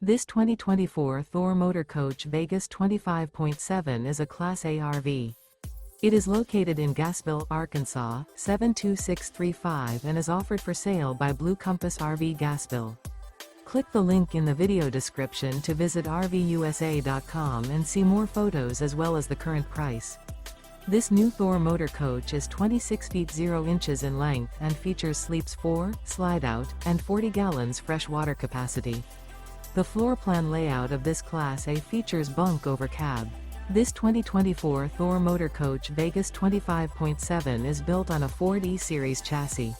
This 2024 Thor Motor Coach Vegas 25.7 is a Class A RV. It is located in Gassville, Arkansas, 72635 and is offered for sale by Blue Compass RV Gassville. Click the link in the video description to visit RVUSA.com and see more photos as well as the current price. This new Thor Motor Coach is 26 feet 0 inches in length and features sleeps 4, Slideout, and 40 gallons fresh water capacity. The floor plan layout of this Class A features Bunk Over Cab. This 2024 Thor Motor Coach Vegas 25.7 is built on a Ford E-Series chassis.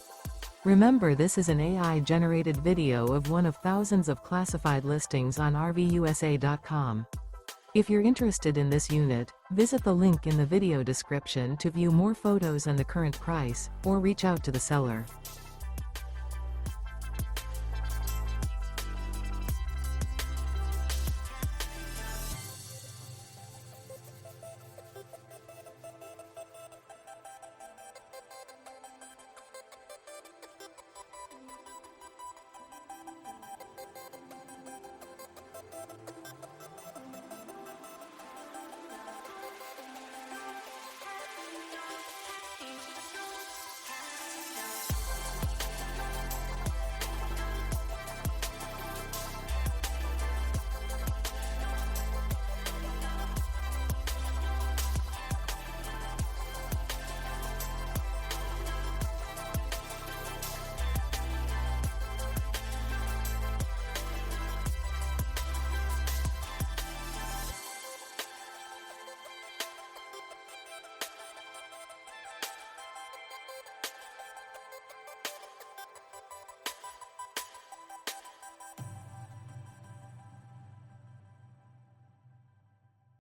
Remember, this is an AI-generated video of one of thousands of classified listings on RVUSA.com. If you're interested in this unit, visit the link in the video description to view more photos and the current price, or reach out to the seller.